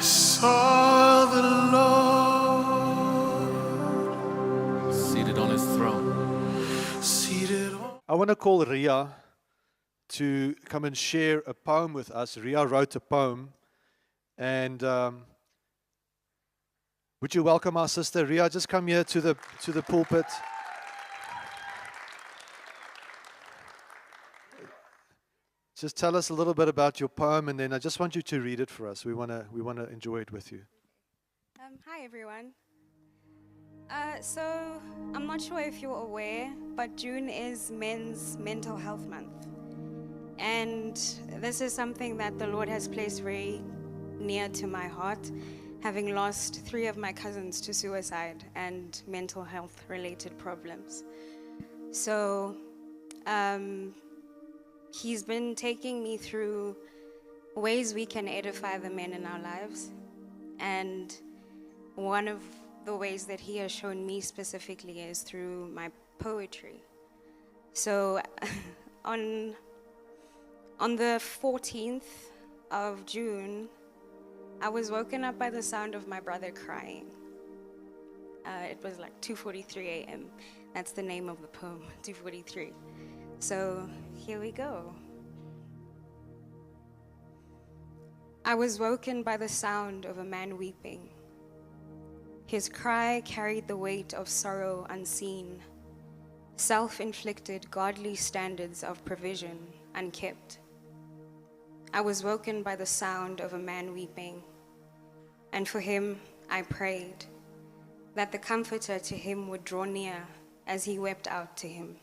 saw the Lord seated on his throne. seated on. I want to call Ria to come and share a poem with us. Ria wrote a poem, and would you welcome our sister Ria? Just come here to the pulpit. Just tell us a little bit about your poem, and then I just want you to read it for us. We want to enjoy it with you. Hi everyone. So I'm not sure if you're aware, but June is Men's Mental Health Month. And this is something that the Lord has placed very near to my heart, having lost 3 of my cousins to suicide and mental health related problems. So he's been taking me through ways we can edify the men in our lives. And one of the ways that he has shown me specifically is through my poetry. So on the 14th of June, I was woken up by the sound of my brother crying. It was like 2:43 a.m. That's the name of the poem, 2:43. So here we go. I was woken by the sound of a man weeping. His cry carried the weight of sorrow unseen, self-inflicted godly standards of provision unkept. I was woken by the sound of a man weeping, and for him I prayed that the Comforter to him would draw near as he wept out to him,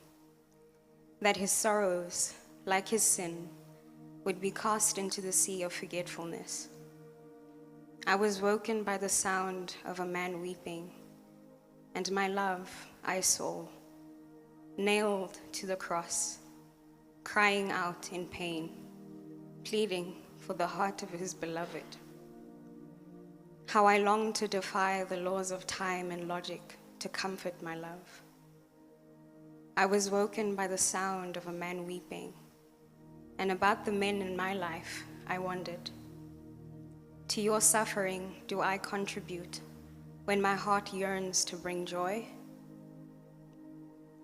that his sorrows, like his sin, would be cast into the sea of forgetfulness. I was woken by the sound of a man weeping, and my love I saw, nailed to the cross, crying out in pain, pleading for the heart of his beloved. How I longed to defy the laws of time and logic to comfort my love. I was woken by the sound of a man weeping, and about the men in my life I wondered. To your suffering do I contribute when my heart yearns to bring joy?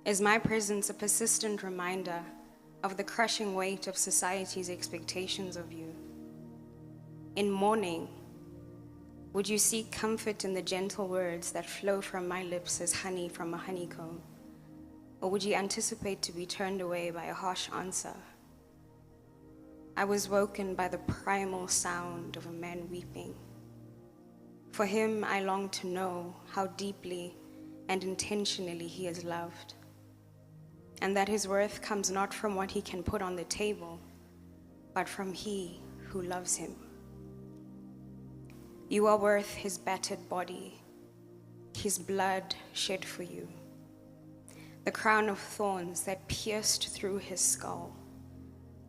Is my presence a persistent reminder of the crushing weight of society's expectations of you? In mourning, would you seek comfort in the gentle words that flow from my lips as honey from a honeycomb? Or would you anticipate to be turned away by a harsh answer? I was woken by the primal sound of a man weeping. For him, I long to know how deeply and intentionally he is loved, and that his worth comes not from what he can put on the table, but from he who loves him. You are worth his battered body, his blood shed for you, the crown of thorns that pierced through his skull,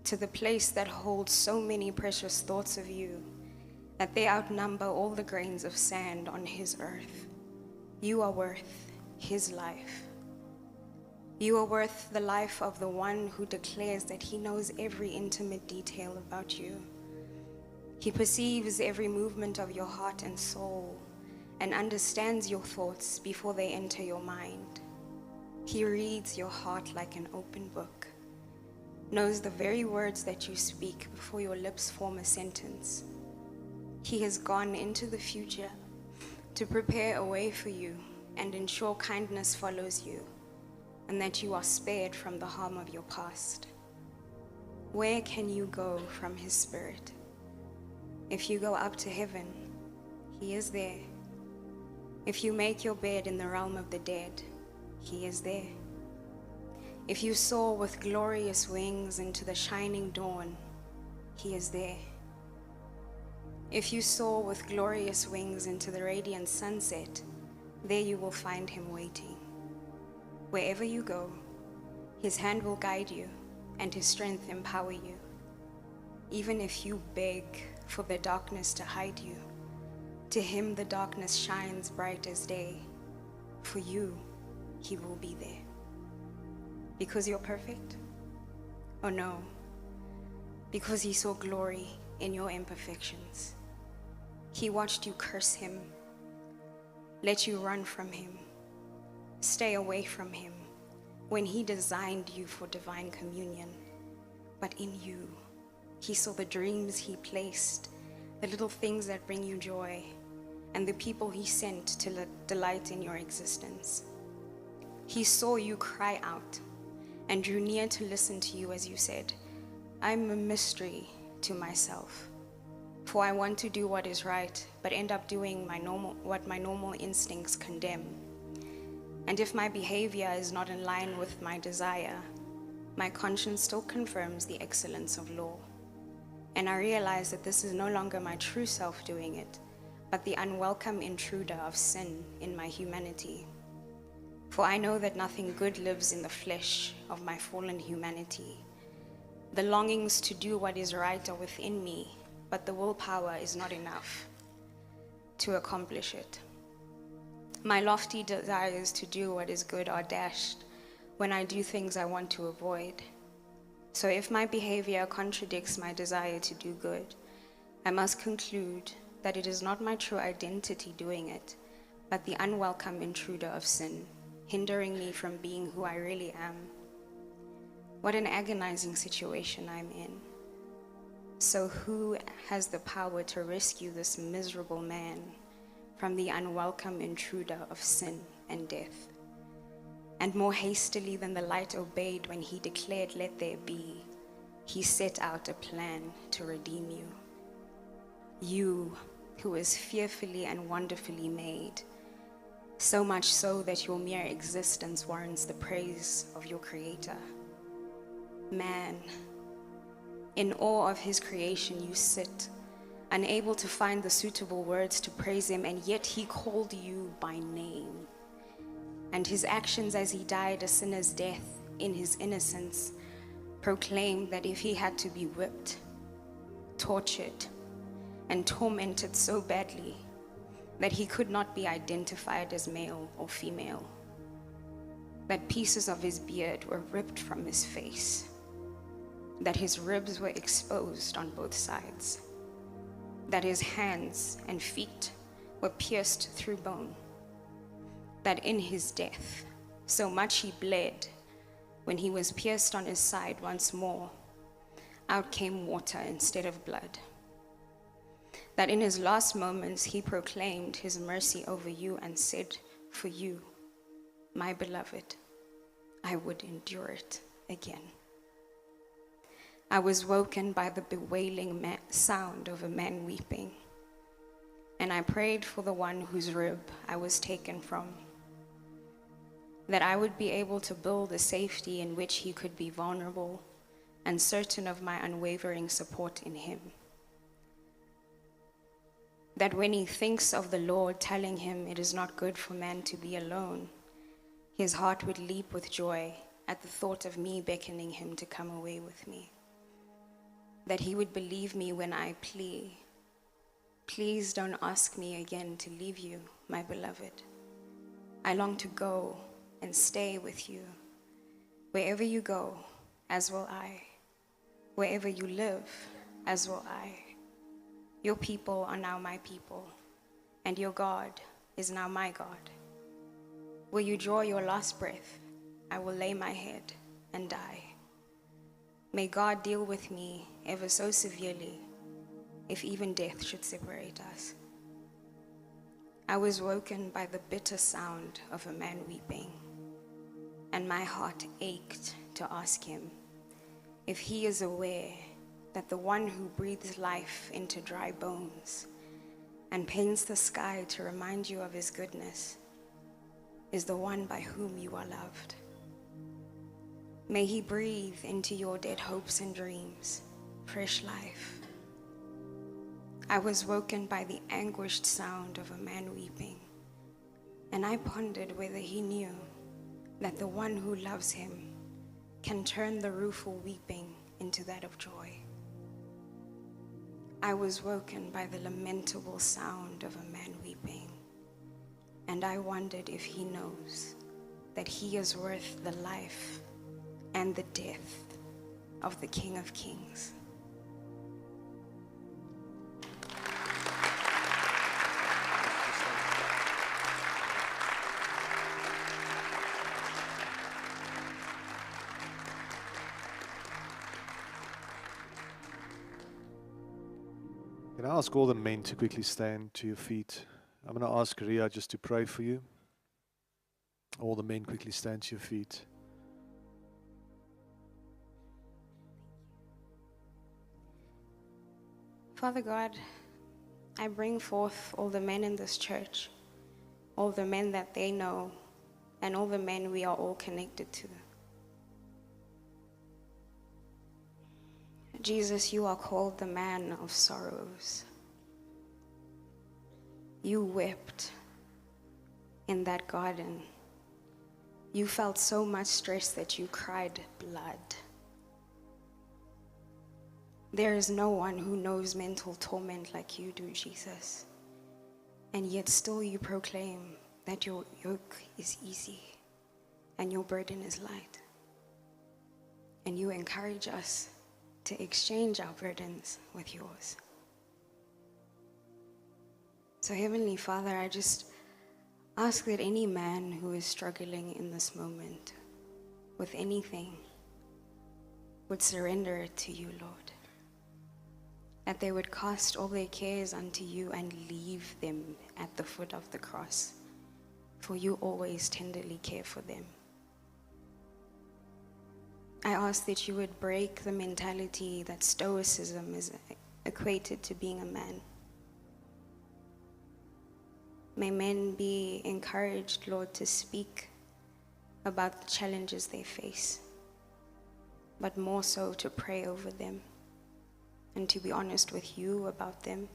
to the place that holds so many precious thoughts of you that they outnumber all the grains of sand on his earth. You are worth his life. You are worth the life of the one who declares that he knows every intimate detail about you. He perceives every movement of your heart and soul and understands your thoughts before they enter your mind. He reads your heart like an open book, knows the very words that you speak before your lips form a sentence. He has gone into the future to prepare a way for you and ensure kindness follows you, and that you are spared from the harm of your past. Where can you go from his spirit? If you go up to heaven, he is there. If you make your bed in the realm of the dead, he is there. If you soar with glorious wings into the shining dawn, he is there. If you soar with glorious wings into the radiant sunset, there you will find him waiting. Wherever you go, his hand will guide you and his strength empower you. Even if you beg for the darkness to hide you, to him the darkness shines bright as day. For you, he will be there. Because you're perfect? Oh no, because he saw glory in your imperfections. He watched you curse him, let you run from him, stay away from him when he designed you for divine communion. But in you, he saw the dreams he placed, the little things that bring you joy, and the people he sent to delight in your existence. He saw you cry out and drew near to listen to you as you said, I'm a mystery to myself, for I want to do what is right, but end up doing what my normal instincts condemn. And if my behavior is not in line with my desire, my conscience still confirms the excellence of law. And I realize that this is no longer my true self doing it, but the unwelcome intruder of sin in my humanity. For I know that nothing good lives in the flesh of my fallen humanity. The longings to do what is right are within me, but the willpower is not enough to accomplish it. My lofty desires to do what is good are dashed when I do things I want to avoid. So if my behavior contradicts my desire to do good, I must conclude that it is not my true identity doing it, but the unwelcome intruder of sin, hindering me from being who I really am. What an agonizing situation I'm in. So who has the power to rescue this miserable man from the unwelcome intruder of sin and death? And more hastily than the light obeyed when he declared, let there be, he set out a plan to redeem you. You, who is fearfully and wonderfully made, so much so that your mere existence warrants the praise of your Creator. Man, in awe of his creation you sit, unable to find the suitable words to praise him, and yet he called you by name. And his actions as he died a sinner's death in his innocence proclaimed that if he had to be whipped, tortured, and tormented so badly that he could not be identified as male or female, that pieces of his beard were ripped from his face, that his ribs were exposed on both sides, that his hands and feet were pierced through bone, that in his death so much he bled, when he was pierced on his side once more, out came water instead of blood. That in his last moments he proclaimed his mercy over you and said, for you, my beloved, I would endure it again. I was woken by the bewailing sound of a man weeping, and I prayed for the one whose rib I was taken from, that I would be able to build a safety in which he could be vulnerable and certain of my unwavering support in him. That when he thinks of the Lord telling him it is not good for man to be alone, his heart would leap with joy at the thought of me beckoning him to come away with me. That he would believe me when I please don't ask me again to leave you, my beloved. I long to go and stay with you. Wherever you go, as will I. Wherever you live, as will I. Your people are now my people, and your God is now my God. Will you draw your last breath, I will lay my head and die. May God deal with me ever so severely, if even death should separate us. I was woken by the bitter sound of a man weeping, and my heart ached to ask him if he is aware that the one who breathes life into dry bones and paints the sky to remind you of his goodness is the one by whom you are loved. May he breathe into your dead hopes and dreams fresh life. I was woken by the anguished sound of a man weeping, and I pondered whether he knew that the one who loves him can turn the rueful weeping into that of joy. I was woken by the lamentable sound of a man weeping, and I wondered if he knows that he is worth the life and the death of the King of Kings. Can I ask all the men to quickly stand to your feet? I'm going to ask Ria just to pray for you. All the men quickly stand to your feet. Father God, I bring forth all the men in this church, all the men that they know, and all the men we are all connected to. Jesus, you are called the man of sorrows. You wept in that garden. You felt so much stress that you cried blood. There is no one who knows mental torment like you do, Jesus. And yet still you proclaim that your yoke is easy and your burden is light. And you encourage us to exchange our burdens with yours. So Heavenly Father, I just ask that any man who is struggling in this moment with anything would surrender it to you, Lord. That they would cast all their cares unto you and leave them at the foot of the cross, for you always tenderly care for them. I ask that you would break the mentality that stoicism is equated to being a man. May men be encouraged, Lord, to speak about the challenges they face, but more so to pray over them and to be honest with you about them.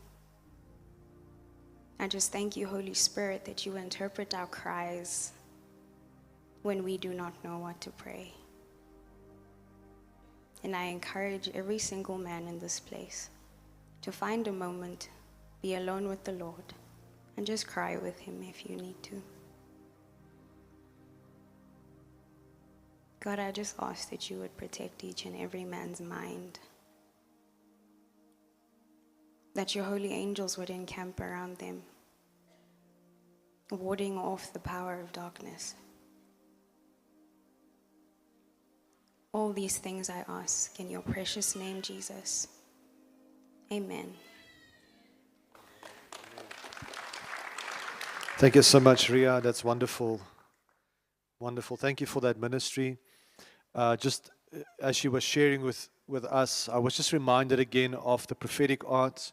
I just thank you, Holy Spirit, that you interpret our cries when we do not know what to pray. And I encourage every single man in this place to find a moment, be alone with the Lord, and just cry with him if you need to. God, I just ask that you would protect each and every man's mind, that your holy angels would encamp around them, warding off the power of darkness. All these things I ask in your precious name, Jesus. Amen. Thank you so much, Ria. That's wonderful. Wonderful. Thank you for that ministry. Just as she was sharing with us, I was just reminded again of the prophetic art.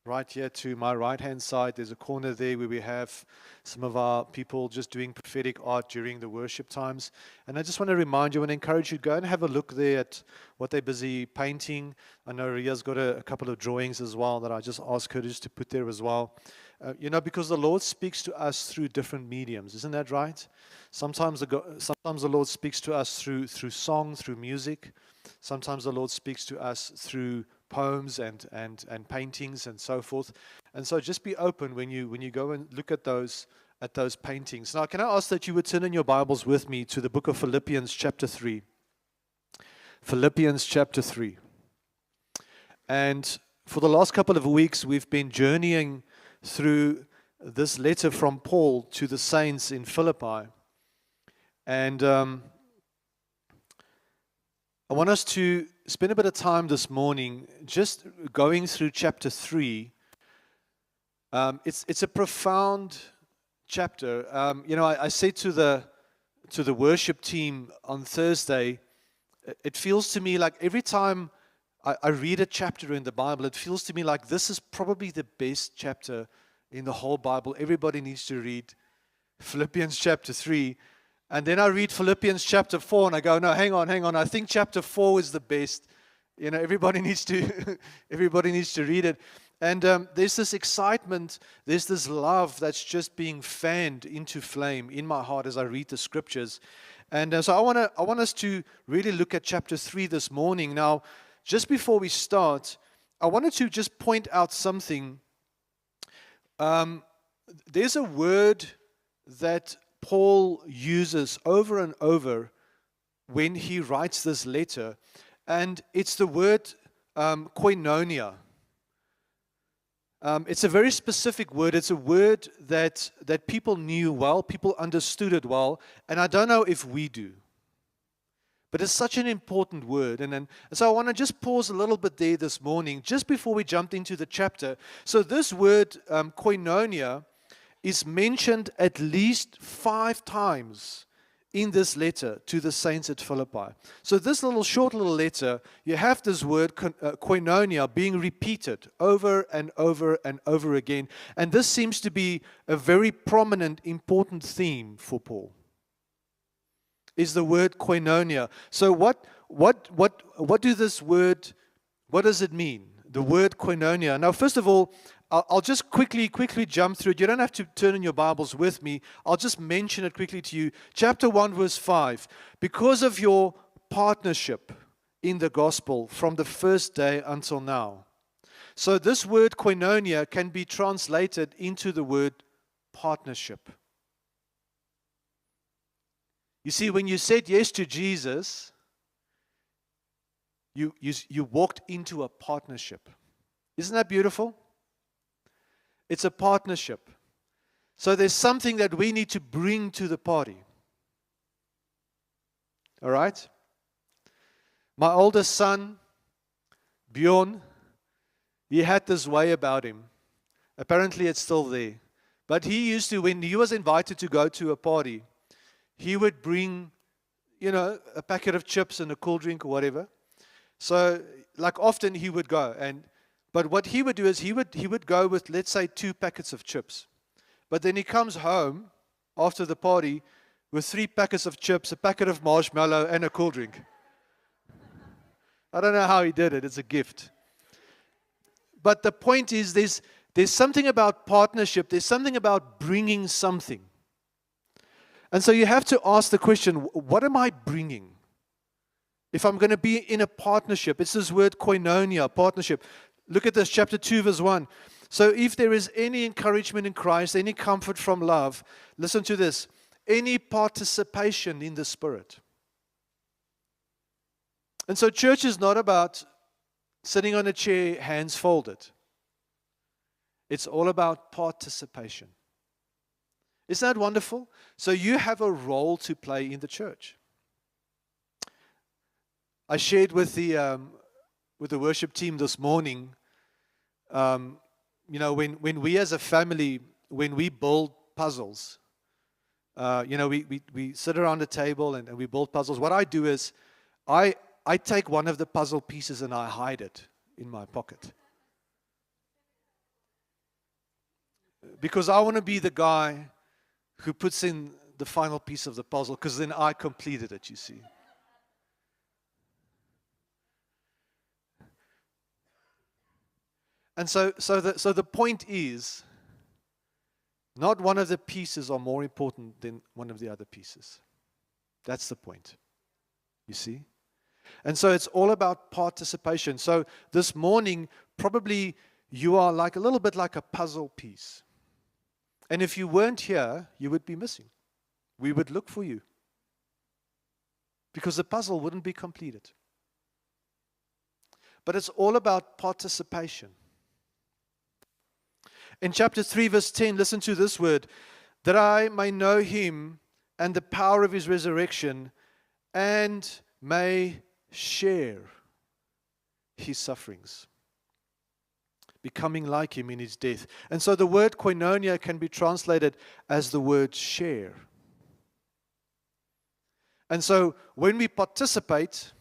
Right here to my right-hand side, there's a corner there where we have some of our people just doing prophetic art during the worship times. And I just want to remind you and encourage you to go and have a look there at what they're busy painting. I know Ria's got a couple of drawings as well that I just ask her just to put there as well. Because the Lord speaks to us through different mediums. Isn't that right? Sometimes the Lord speaks to us through song, through music. Sometimes the Lord speaks to us through poems and paintings and so forth. And so just be open when you go and look at those paintings. Now, can I ask that you would turn in your Bibles with me to the book of Philippians chapter 3. Philippians chapter 3. And for the last couple of weeks, we've been journeying through this letter from Paul to the saints in Philippi. And I want us to spend a bit of time this morning just going through chapter 3. It's a profound chapter. I said to the worship team on Thursday, it feels to me like every time I read a chapter in the Bible, it feels to me like this is probably the best chapter in the whole Bible. Everybody needs to read Philippians chapter 3. And then I read Philippians chapter 4 and I go, no, hang on. I think chapter 4 is the best. Everybody needs to read it. And there's this excitement, there's this love that's just being fanned into flame in my heart as I read the scriptures. And so I want us to really look at chapter 3 this morning. Now, just before we start, I wanted to just point out something. There's a word that Paul uses over and over when he writes this letter, and it's the word koinonia. It's a very specific word. It's a word that people knew well, people understood it well, and I don't know if we do. But it's such an important word. And so I want to just pause a little bit there this morning, just before we jumped into the chapter. So this word, koinonia, is mentioned at least 5 times in this letter to the saints at Philippi. So this short little letter, you have this word koinonia being repeated over and over and over again. And this seems to be a very prominent, important theme for Paul, is the word koinonia. So what does it mean? The word koinonia. Now, first of all, I'll just quickly jump through it. You don't have to turn in your Bibles with me. I'll just mention it quickly to you. Chapter 1, verse 5. Because of your partnership in the gospel from the first day until now. So this word koinonia can be translated into the word partnership. You see, when you said yes to Jesus, you walked into a partnership. Isn't that beautiful? It's a partnership. So there's something that we need to bring to the party. All right? My oldest son, Bjorn, he had this way about him. Apparently it's still there. But he used to, when he was invited to go to a party, he would bring, a packet of chips and a cool drink or whatever. So, often he would go. But what he would do is he would go with, let's say, 2 packets of chips. But then he comes home after the party with 3 packets of chips, a packet of marshmallow, and a cool drink. I don't know how he did it. It's a gift. But the point is, there's something about partnership. There's something about bringing something. And so you have to ask the question, what am I bringing? If I'm going to be in a partnership, it's this word koinonia, partnership. Look at this, chapter 2, verse 1. So if there is any encouragement in Christ, any comfort from love, listen to this, any participation in the Spirit. And so church is not about sitting on a chair, hands folded. It's all about participation. Isn't that wonderful? So you have a role to play in the church. I shared with the worship team this morning, when we as a family, when we build puzzles, we sit around a table and we build puzzles. What I do is I take one of the puzzle pieces and I hide it in my pocket. Because I want to be the guy who puts in the final piece of the puzzle, because then I completed it, you see. And so the point is, not one of the pieces are more important than one of the other pieces. That's the point, you see. And so it's all about participation. So this morning, probably you are like a little bit like a puzzle piece. And if you weren't here, you would be missing. We would look for you, because the puzzle wouldn't be completed. But it's all about participation. In chapter 3, verse 10, listen to this word, that I may know him and the power of his resurrection, and may share his sufferings, becoming like him in his death. And so the word koinonia can be translated as the word share. And so when we participate,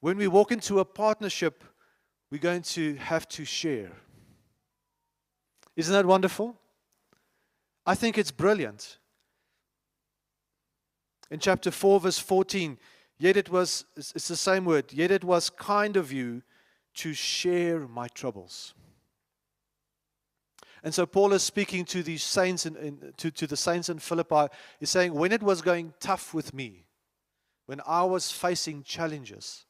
when we walk into a partnership, we're going to have to share. Isn't that wonderful? I think it's brilliant. In chapter 4, verse 14, it's the same word, yet it was kind of you to share my troubles. And so Paul is speaking to these saints, to the saints in Philippi. He's saying, when it was going tough with me, when I was facing challenges,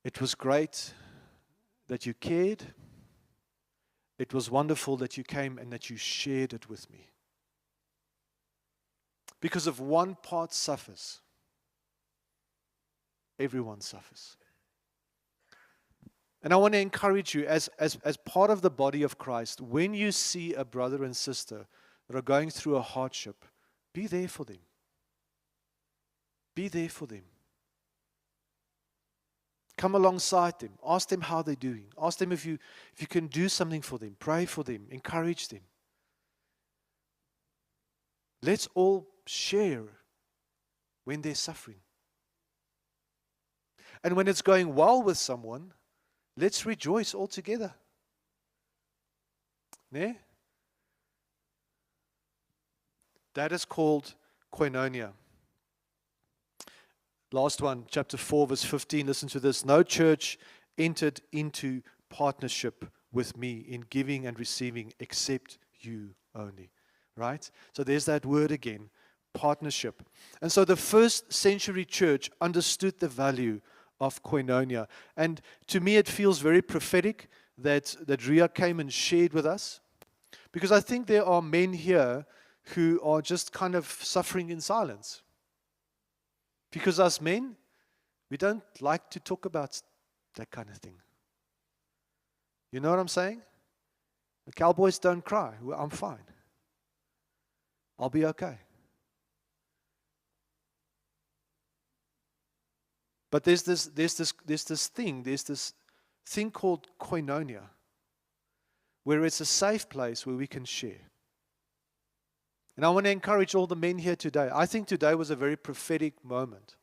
it was great that you cared. It was wonderful that you came and that you shared it with me. Because if one part suffers, everyone suffers. And I want to encourage you, as part of the body of Christ, when you see a brother and sister that are going through a hardship, be there for them. Be there for them. Come alongside them. Ask them how they're doing. Ask them if you can do something for them. Pray for them. Encourage them. Let's all share when they're suffering. And when it's going well with someone, let's rejoice all together. Ne? That is called koinonia. Last one, chapter 4, verse 15. Listen to this. No church entered into partnership with me in giving and receiving except you only. Right? So there's that word again, partnership. And so the first century church understood the value of koinonia. And to me it feels very prophetic that Ria came and shared with us. Because I think there are men here who are just kind of suffering in silence. Because us men, we don't like to talk about that kind of thing. You know what I'm saying? The cowboys don't cry. Well, I'm fine. I'll be okay. But there's this thing called koinonia, where it's a safe place where we can share. And I want to encourage all the men here today. I think today was a very prophetic moment.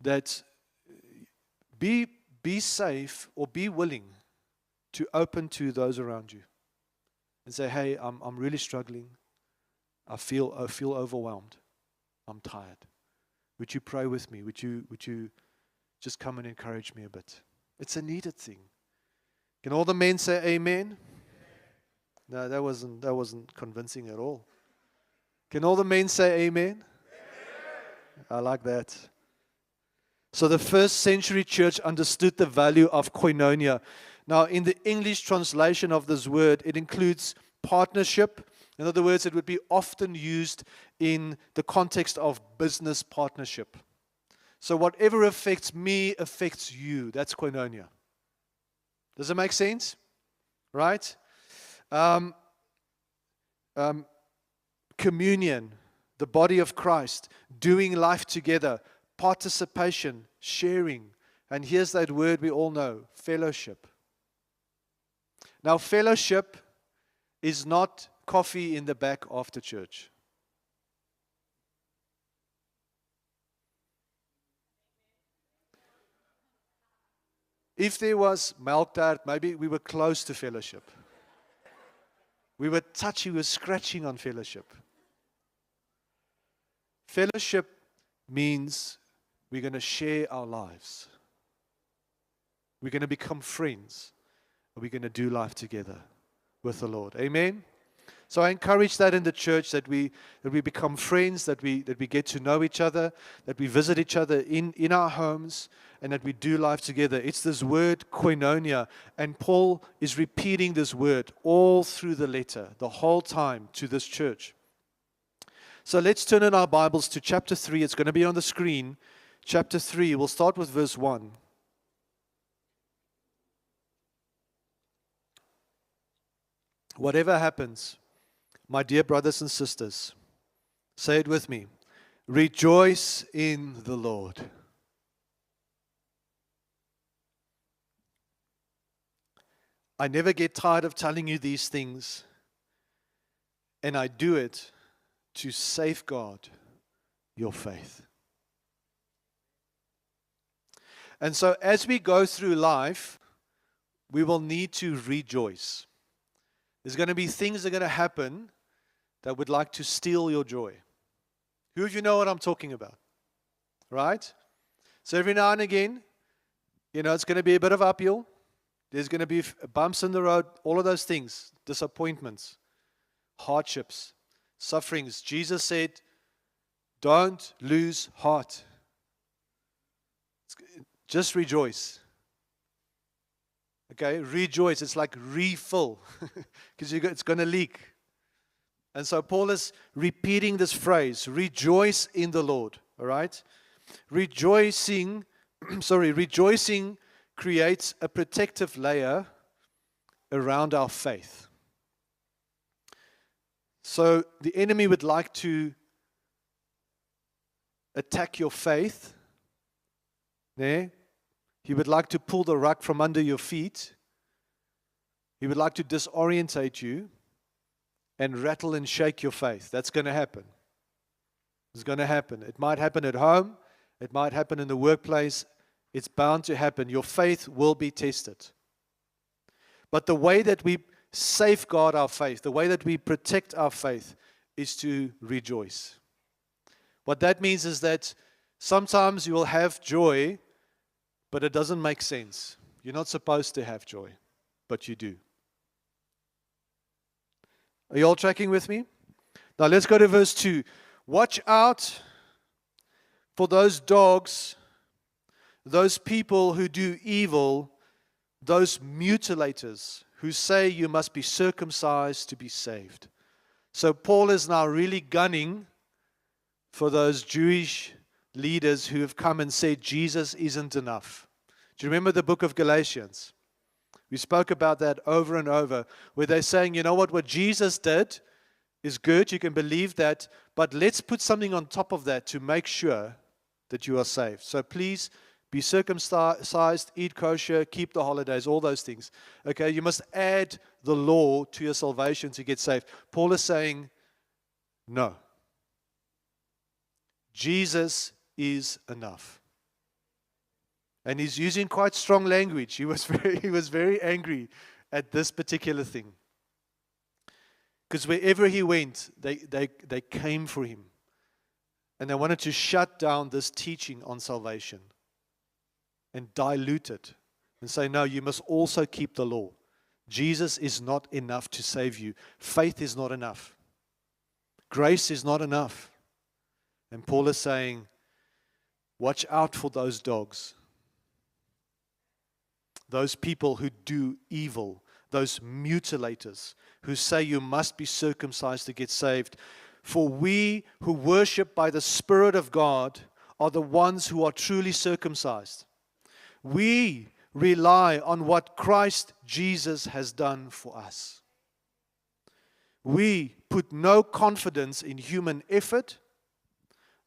That be safe or be willing to open to those around you. And say, hey, I'm really struggling. I feel overwhelmed. I'm tired. Would you pray with me? Would you just come and encourage me a bit? It's a needed thing. Can all the men say amen? No, that wasn't convincing at all. Can all the men say amen? I like that. So the first century church understood the value of koinonia. Now, in the English translation of this word, it includes partnership. In other words, it would be often used in the context of business partnership. So whatever affects me affects you. That's koinonia. Does it make sense? Right? Communion, the body of Christ, doing life together, participation, sharing. And here's that word we all know, fellowship. Now, fellowship is not coffee in the back after church. If there was melktart, maybe we were close to fellowship. We were touchy, we were scratching on fellowship. Fellowship means we're going to share our lives. We're going to become friends. We're going to do life together with the Lord. Amen? So I encourage that in the church, that we become friends, that we get to know each other, that we visit each other in our homes, and that we do life together. It's this word koinonia, and Paul is repeating this word all through the letter, the whole time to this church. So let's turn in our Bibles to chapter 3. It's going to be on the screen. Chapter 3, we'll start with verse 1. Whatever happens, my dear brothers and sisters, say it with me. Rejoice in the Lord. I never get tired of telling you these things, and I do it to safeguard your faith. And so as we go through life, we will need to rejoice. There's going to be things that are going to happen that would like to steal your joy. Who of you know what I'm talking about? Right? So every now and again, it's going to be a bit of uphill. There's going to be bumps in the road, all of those things, disappointments, hardships, sufferings. Jesus said, don't lose heart. Just rejoice. Okay, rejoice. It's like refill because it's going to leak. And so Paul is repeating this phrase, rejoice in the Lord. All right? Rejoicing creates a protective layer around our faith. So the enemy would like to attack your faith Ne? He would like to pull the rug from under your feet. He would like to disorientate you and rattle and shake your faith. That's going to happen. It's going to happen. It might happen at home. It might happen in the workplace. It's bound to happen. Your faith will be tested. But the way that we safeguard our faith, the way that we protect our faith, is to rejoice. What that means is that sometimes you will have joy, but it doesn't make sense. You're not supposed to have joy, but you do. Are you all tracking with me? Now let's go to verse 2. Watch out for those dogs, those people who do evil, those mutilators who say you must be circumcised to be saved. So Paul is now really gunning for those Jewish leaders who have come and said Jesus isn't enough. Do you remember the book of Galatians? We spoke about that over and over, where they're saying, you know what Jesus did is good, you can believe that, but let's put something on top of that to make sure that you are saved. So please be circumcised, eat kosher, keep the holidays, all those things. Okay, you must add the law to your salvation to get saved. Paul is saying, no. Jesus is enough. And he's using quite strong language. He was very angry at this particular thing. Because wherever he went, they came for him. And they wanted to shut down this teaching on salvation and dilute it and say, no, you must also keep the law. Jesus is not enough to save you. Faith is not enough. Grace is not enough. And Paul is saying, watch out for those dogs. Those people who do evil, those mutilators who say you must be circumcised to get saved. For we who worship by the Spirit of God are the ones who are truly circumcised. We rely on what Christ Jesus has done for us. We put no confidence in human effort,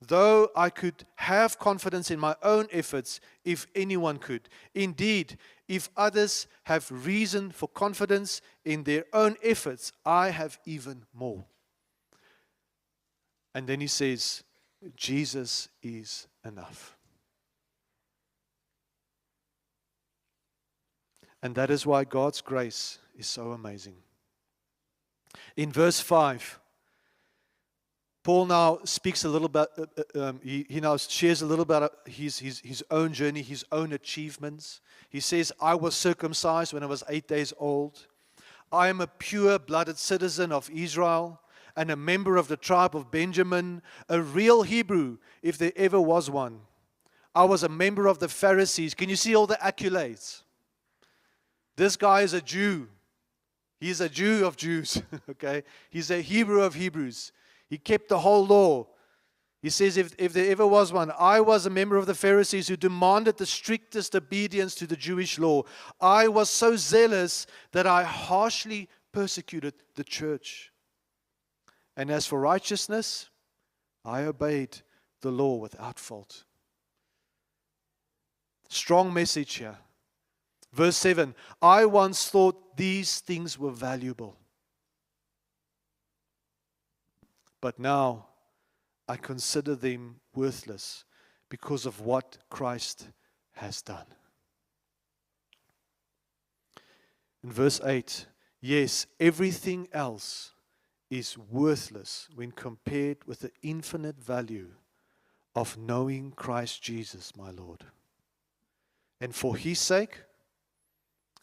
though I could have confidence in my own efforts if anyone could. Indeed, if others have reason for confidence in their own efforts, I have even more. And then he says, Jesus is enough. And that is why God's grace is so amazing. In verse 5, Paul now speaks a little bit, he now shares a little about his own journey, his own achievements. He says, I was circumcised when I was 8 days old. I am a pure-blooded citizen of Israel and a member of the tribe of Benjamin, a real Hebrew, if there ever was one. I was a member of the Pharisees. Can you see all the accolades? This guy is a Jew. He's a Jew of Jews, okay? He's a Hebrew of Hebrews. He kept the whole law. He says, if there ever was one, I was a member of the Pharisees who demanded the strictest obedience to the Jewish law. I was so zealous that I harshly persecuted the church. And as for righteousness, I obeyed the law without fault. Strong message here. Verse 7, I once thought these things were valuable. But now I consider them worthless because of what Christ has done. In verse 8, yes, everything else is worthless when compared with the infinite value of knowing Christ Jesus, my Lord. And for His sake,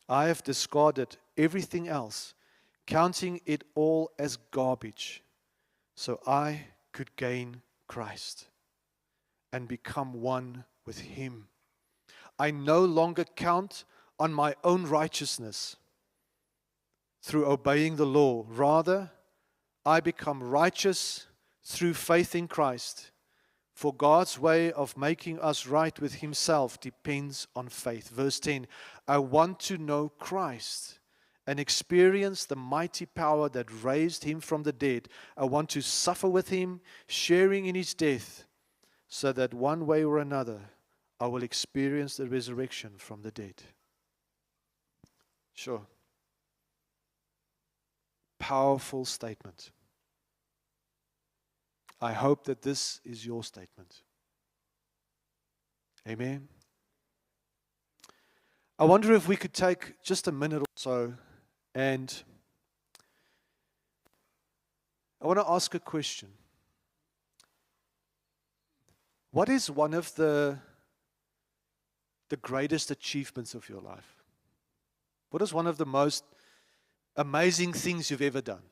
I have discarded everything else, counting it all as garbage, so I could gain Christ and become one with Him. I no longer count on my own righteousness through obeying the law. Rather, I become righteous through faith in Christ. For God's way of making us right with Himself depends on faith. Verse 10, I want to know Christ and experience the mighty power that raised Him from the dead. I want to suffer with Him, sharing in His death, so that one way or another I will experience the resurrection from the dead. Sure. Powerful statement. I hope that this is your statement. Amen. I wonder if we could take just a minute or so, and I want to ask a question. What is one of the greatest achievements of your life? What is one of the most amazing things you've ever done?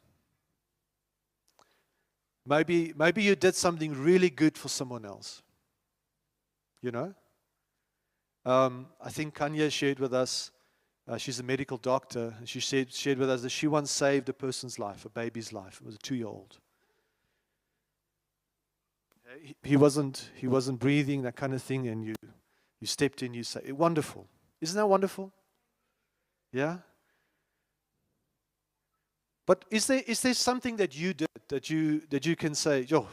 Maybe you did something really good for someone else. You know? I think Kanya shared with us, she's a medical doctor, and she shared with us that she once saved a person's life, a baby's life. It was a 2-year-old. He wasn't breathing, that kind of thing, and you stepped in, you say, wonderful. Isn't that wonderful? Yeah? But is there something that you did that you can say, yo,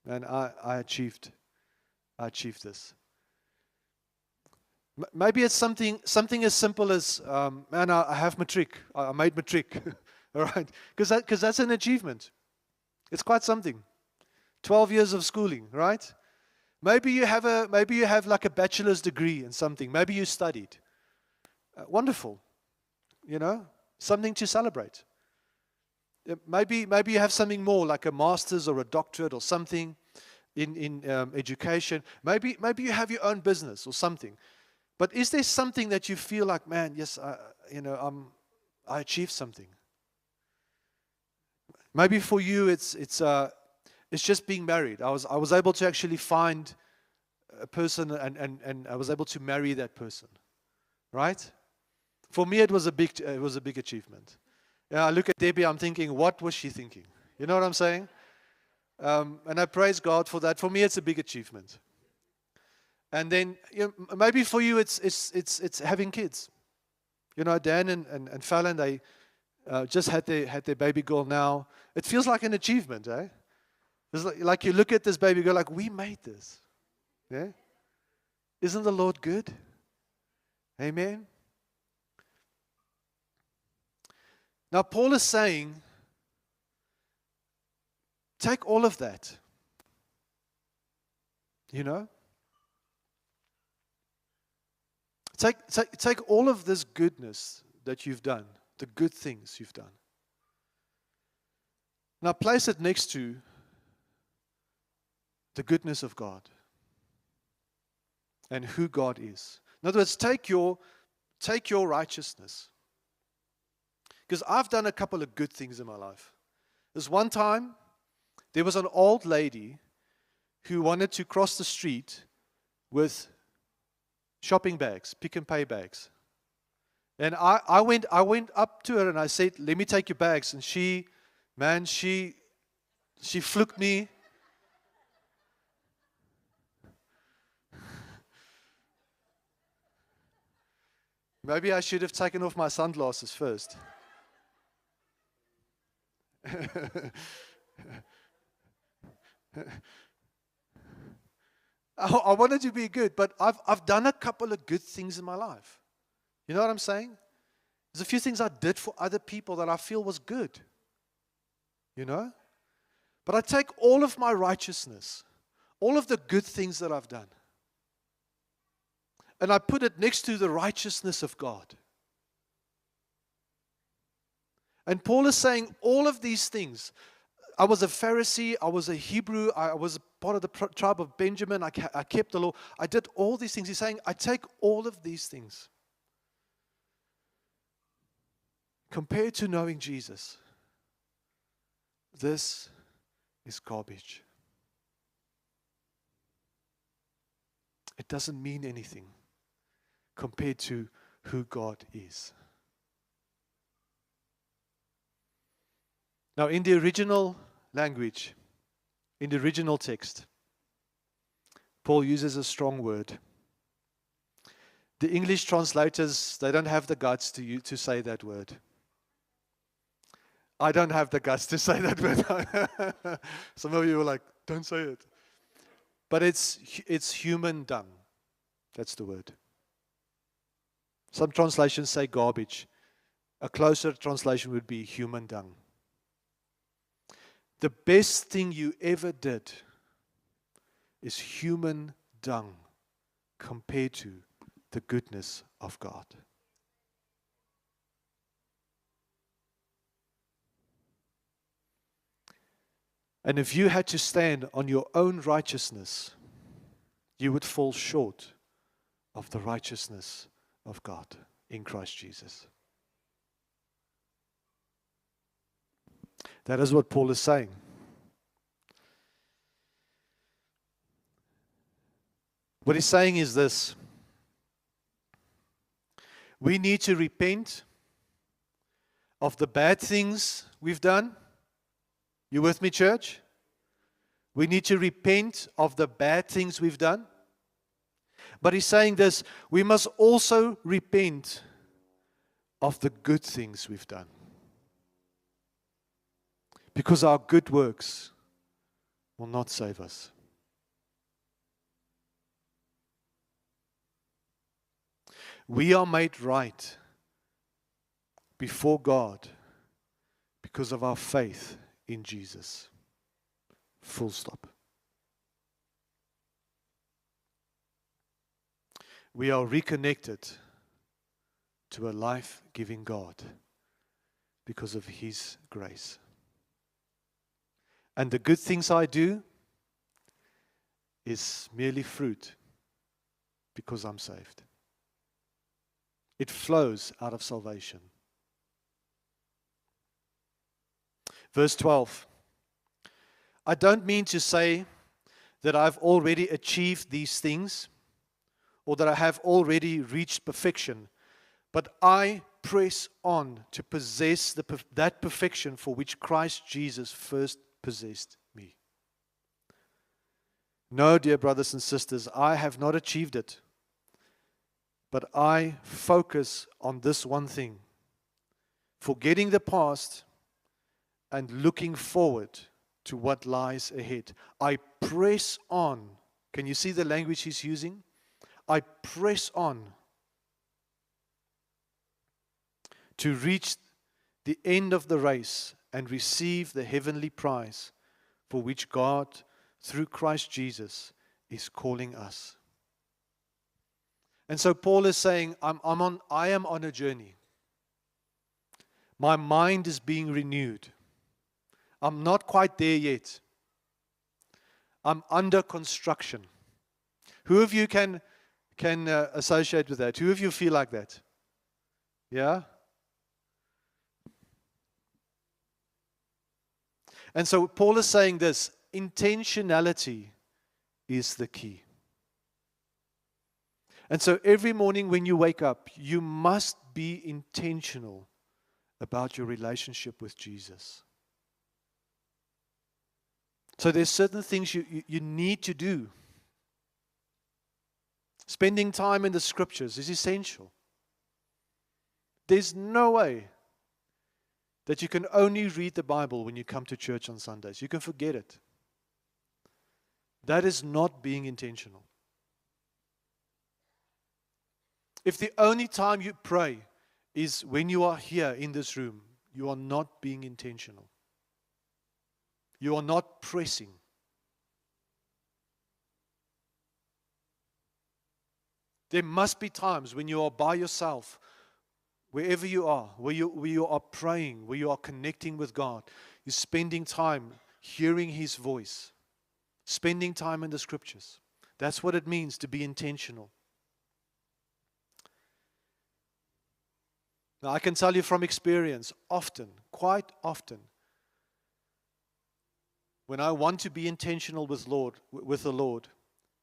man, I achieved this. Maybe it's something as simple as, man, I have matric. I made matric. All right? Because that's an achievement. It's quite something. 12 years of schooling, right? Maybe you have like a bachelor's degree in something. Maybe you studied. Wonderful. You know, something to celebrate. Maybe you have something more like a master's or a doctorate or something in education. Maybe you have your own business or something. But is there something that you feel like, man, yes, I achieved something? Maybe for you it's just being married. I was able to actually find a person and I was able to marry that person, right? For me, it was a big achievement. Yeah, I look at Debbie, I'm thinking, what was she thinking? You know what I'm saying? And I praise God for that. For me, it's a big achievement. And then maybe for you, it's having kids. You know, Dan and Fallon, they just had their baby girl now. It feels like an achievement, eh? It's like you look at this baby girl, like, we made this. Yeah? Isn't the Lord good? Amen? Now, Paul is saying, take all of that. You know? Take all of this goodness that you've done, the good things you've done. Now, place it next to the goodness of God and who God is. In other words, take your righteousness. Because I've done a couple of good things in my life. There's one time, there was an old lady who wanted to cross the street with shopping bags, Pick n Pay bags. And I went up to her and I said, let me take your bags. And she fluked me. Maybe I should have taken off my sunglasses first. I wanted to be good, but I've done a couple of good things in my life. You know what I'm saying? There's a few things I did for other people that I feel was good. You know? But I take all of my righteousness, all of the good things that I've done, and I put it next to the righteousness of God. And Paul is saying all of these things. I was a Pharisee, I was a Hebrew, I was part of the tribe of Benjamin, I kept the law. I did all these things. He's saying, I take all of these things. Compared to knowing Jesus, this is garbage. It doesn't mean anything compared to who God is. Now, in the original language, in the original text, Paul uses a strong word. The English translators, they don't have the guts to say that word. I don't have the guts to say that word. Some of you are like, don't say it. But it's human dung. That's the word. Some translations say garbage. A closer translation would be human dung. The best thing you ever did is human dung compared to the goodness of God. And if you had to stand on your own righteousness, you would fall short of the righteousness of God in Christ Jesus. That is what Paul is saying. What he's saying is this: we need to repent of the bad things we've done. You with me, church? We need to repent of the bad things we've done. But he's saying this: we must also repent of the good things we've done. Because our good works will not save us. We are made right before God because of our faith in Jesus. Full stop. We are reconnected to a life-giving God because of His grace. And the good things I do is merely fruit because I'm saved. It flows out of salvation. Verse 12. I don't mean to say that I've already achieved these things or that I have already reached perfection, but I press on to possess that perfection for which Christ Jesus first possessed me. No, dear brothers and sisters, I have not achieved it, but I focus on this one thing, forgetting the past and looking forward to what lies ahead. I press on. Can you see the language he's using? I press on to reach the end of the race and receive the heavenly prize for which God, through Christ Jesus, is calling us. And so Paul is saying, I am on a journey. My mind is being renewed. I'm not quite there yet. I'm under construction. Who of you can associate with that? Who of you feel like that? Yeah? And so Paul is saying this: intentionality is the key. And so every morning when you wake up, you must be intentional about your relationship with Jesus. So there's certain things you need to do. Spending time in the scriptures is essential. There's no way that you can only read the Bible when you come to church on Sundays. You can forget it. That is not being intentional. If the only time you pray is when you are here in this room, you are not being intentional. You are not pressing. There must be times when you are by yourself, wherever you are, where you are praying, where you are connecting with God. You're spending time hearing His voice, spending time in the scriptures. That's what it means to be intentional. Now, I can tell you from experience, often, quite often, when I want to be intentional with the Lord,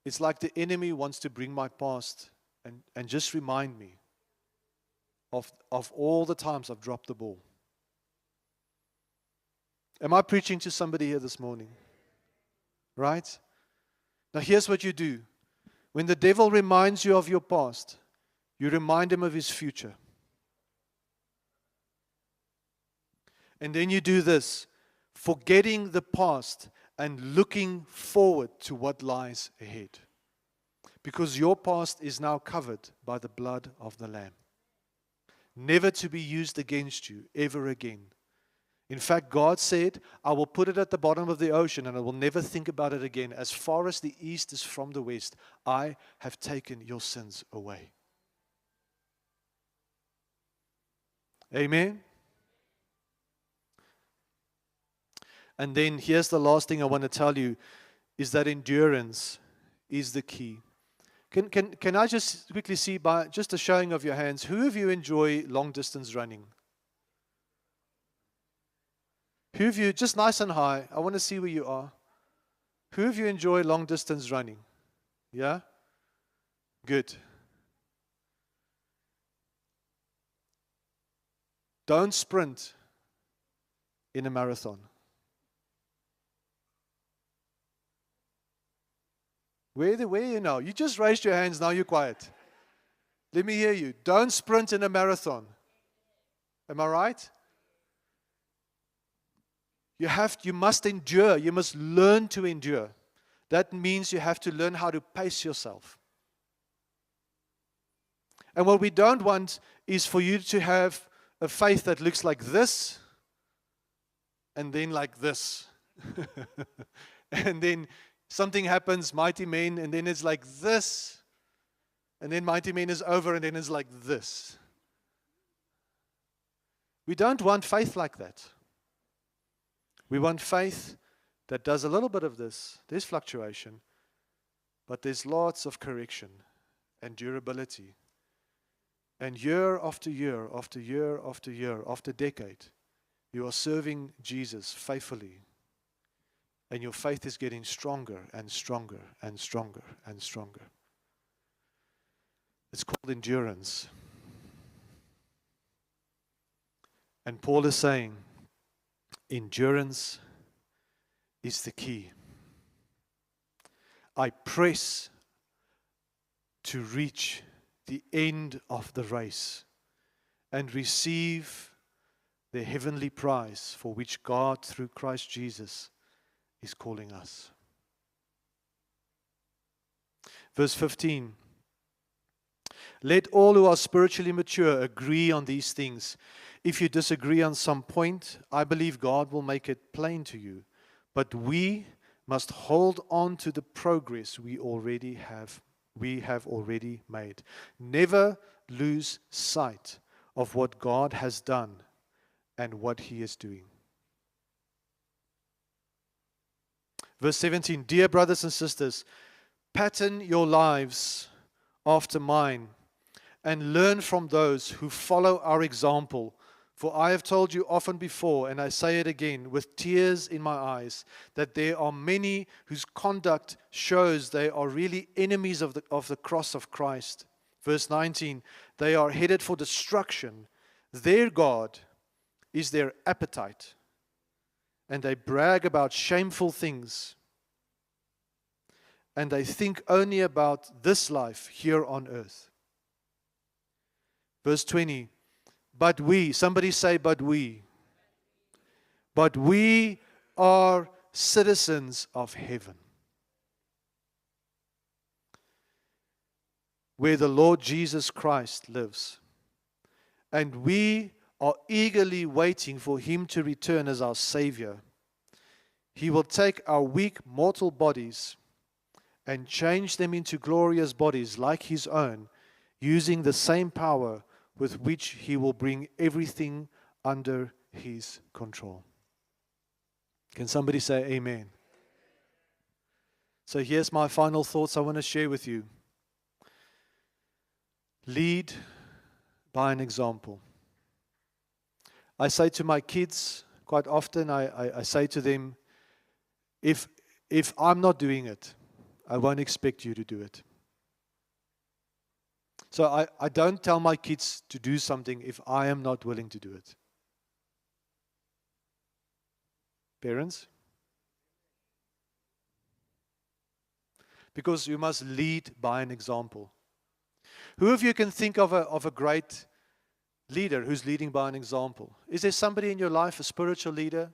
it's like the enemy wants to bring my past and just remind me of all the times I've dropped the ball. Am I preaching to somebody here this morning? Right? Now here's what you do. When the devil reminds you of your past, you remind him of his future. And then you do this, forgetting the past and looking forward to what lies ahead. because your past is now covered by the blood of the Lamb, never to be used against you ever again. In fact, God said, I will put it at the bottom of the ocean and I will never think about it again. As far as the east is from the west, I have taken your sins away. Amen. And then here's the last thing I want to tell you, is that endurance is the key. Can I just quickly see, by just a showing of your hands, who of you enjoy long distance running? Who of you, just nice and high, I want to see where you are. Who of you enjoy long distance running? Yeah? Good. Don't sprint in a marathon. Where are you now? You just raised your hands, now you're quiet. Let me hear you. Don't sprint in a marathon. Am I right? You must endure. You must learn to endure. That means you have to learn how to pace yourself. And what we don't want is for you to have a faith that looks like this, and then like this. And then something happens, mighty men, and then it's like this. And then mighty men is over, and then it's like this. We don't want faith like that. We want faith that does a little bit of this. There's fluctuation, but there's lots of correction and durability. And year after year, after year, after year, after decade, you are serving Jesus faithfully. And your faith is getting stronger and stronger and stronger and stronger. It's called endurance. And Paul is saying, endurance is the key. I press to reach the end of the race and receive the heavenly prize for which God, through Christ Jesus, is calling us. Verse 15. Let all who are spiritually mature agree on these things. If you disagree on some point, I believe God will make it plain to you. But we must hold on to the progress we have already made. Never lose sight of what God has done and what He is doing. Verse 17, dear brothers and sisters, pattern your lives after mine and learn from those who follow our example. For I have told you often before, and I say it again with tears in my eyes, that there are many whose conduct shows they are really enemies of the cross of Christ. Verse 19, they are headed for destruction. Their God is their appetite, and they brag about shameful things. And they think only about this life here on earth. Verse 20, but we, somebody say, but we are citizens of heaven, where the Lord Jesus Christ lives. And we are eagerly waiting for Him to return as our Savior. He will take our weak mortal bodies and change them into glorious bodies like His own, using the same power with which He will bring everything under His control. Can somebody say amen? So here's my final thoughts I want to share with you. Lead by an example. I say to my kids quite often, I say to them, if I'm not doing it, I won't expect you to do it. So I don't tell my kids to do something if I am not willing to do it. Parents? Because you must lead by an example. Who of you can think of a great leader who's leading by an example? Is there somebody in your life, a spiritual leader,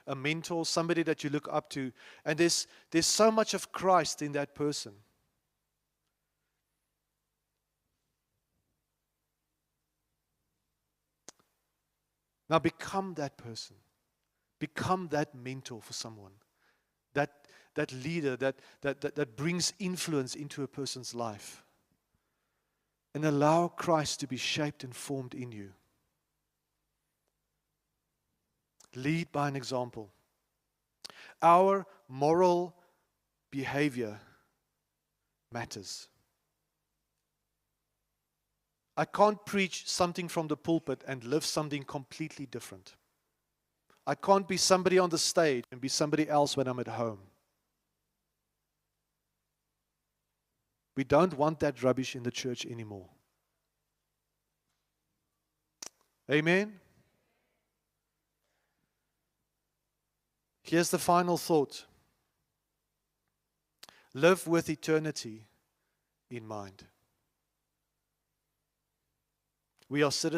a mentor, somebody that you look up to, and there's so much of Christ in that person? Now become that person. Become that mentor for someone. That leader that brings influence into a person's life. And allow Christ to be shaped and formed in you. Lead by an example. Our moral behavior matters. I can't preach something from the pulpit and live something completely different. I can't be somebody on the stage and be somebody else when I'm at home. We don't want that rubbish in the church anymore. Amen? Here's the final thought. Live with eternity in mind. We are citizens